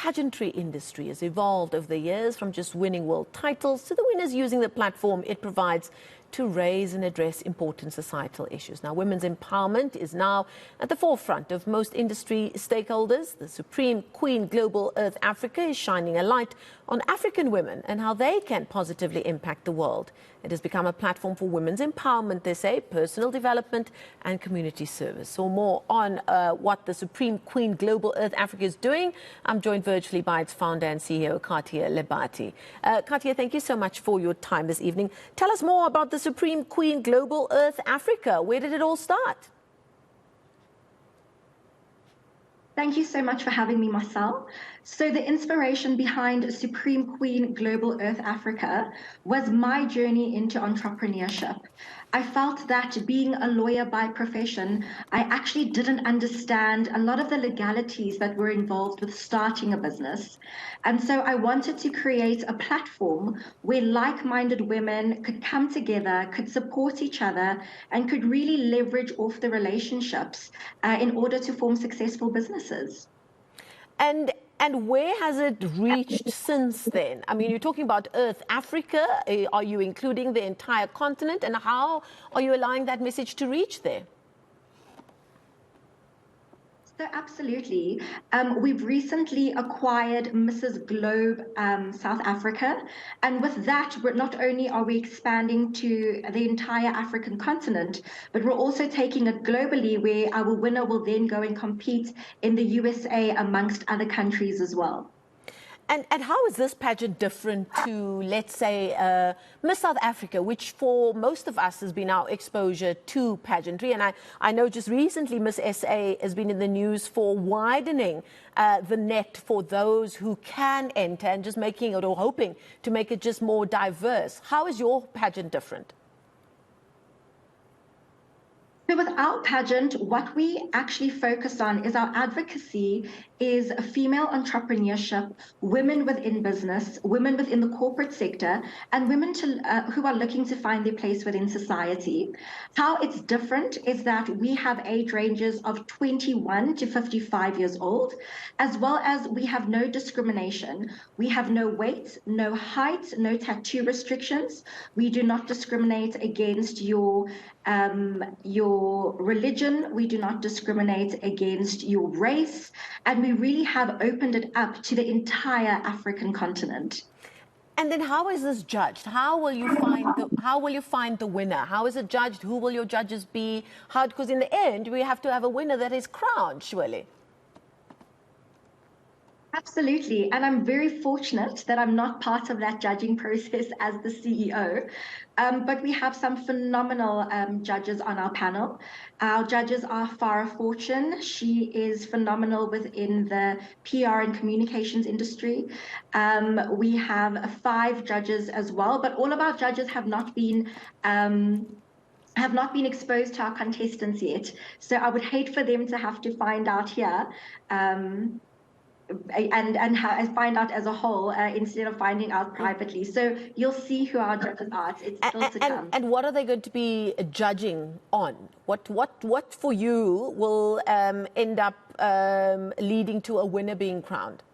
pageantry industry has evolved over the years from just winning world titles to the winners using the platform it provides to raise and address important societal issues. Now, women's empowerment is now at the forefront of most industry stakeholders. The Supreme Queen Global Earth Africa is shining a light on African women and how they can positively impact the world. It has become a platform for women's empowerment, they say, personal development and community service. So more on what the Supreme Queen Global Earth Africa is doing, I'm joined virtually by its founder and CEO, Katia Lebati. Katia, thank you so much for your time this evening. Tell us more about the Supreme Queen Global Earth Africa. Where did it all start? Thank you so much for having me, Marcel. So the inspiration behind Supreme Queen Global Earth Africa was my journey into entrepreneurship. I felt that being a lawyer by profession, I actually didn't understand a lot of the legalities that were involved with starting a business. And so I wanted to create a platform where like-minded women could come together, could support each other, and could really leverage off the relationships in order to form successful businesses. And where has it reached since then? I mean, you're talking about Earth Africa. Are you including the entire continent? And how are you allowing that message to reach there? So absolutely. We've recently acquired Mrs. Globe South Africa. And with that, not only are we expanding to the entire African continent, but we're also taking it globally, where our winner will then go and compete in the USA amongst other countries as well. And how is this pageant different to, let's say, Miss South Africa, which for most of us has been our exposure to pageantry? And I know just recently Miss SA has been in the news for widening the net for those who can enter and just making it, or hoping to make it just more diverse. How is your pageant different? So with our pageant, what we actually focus on is our advocacy is female entrepreneurship, women within business, women within the corporate sector, and women who are looking to find their place within society. How it's different is that we have age ranges of 21 to 55 years old, as well as we have no discrimination. We have no weight, no height, no tattoo restrictions. We do not discriminate against your religion. We do not discriminate against your race, and we really have opened it up to the entire African continent. And then how is this judged? How will you find the winner? How is it judged? Who will your judges be? How, because in the end we have to have a winner that is crowned, surely. Absolutely. And I'm very fortunate that I'm not part of that judging process as the CEO. But we have some phenomenal judges on our panel. Our judges are Farah Fortune. She is phenomenal within the PR and communications industry. We have 5 judges as well, but all of our judges have not been exposed to our contestants yet. So I would hate for them to have to find out here. And find out as a whole instead of finding out privately. So you'll see who our judges are. It's still to come. And what are they going to be judging on? What for you will end up leading to a winner being crowned?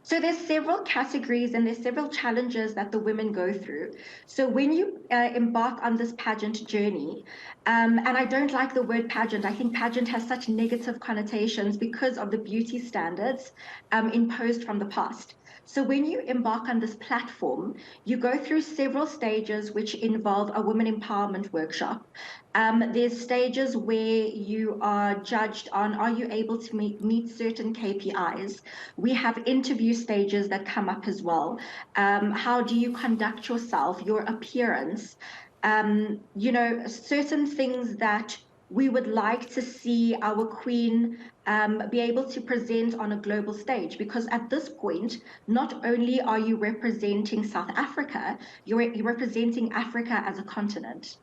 So there's several categories and there's several challenges that the women go through. So when you embark on this pageant journey, and I don't like the word pageant, I think pageant has such negative connotations because of the beauty standards imposed from the past. So when you embark on this platform, you go through several stages which involve a women empowerment workshop. There's stages where you are judged on, are you able to meet certain KPIs? We have interview stages that come up as well. How do you conduct yourself, your appearance? Certain things that we would like to see our queen be able to present on a global stage, because at this point, not only are you representing South Africa, you're representing Africa as a continent.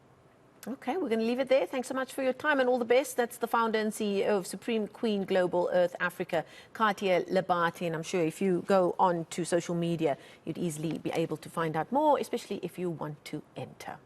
Okay, we're going to leave it there. Thanks so much for your time and all the best. That's the founder and CEO of Supreme Queen Global Earth Africa, Katia Lebati. And I'm sure if you go on to social media, you'd easily be able to find out more, especially if you want to enter.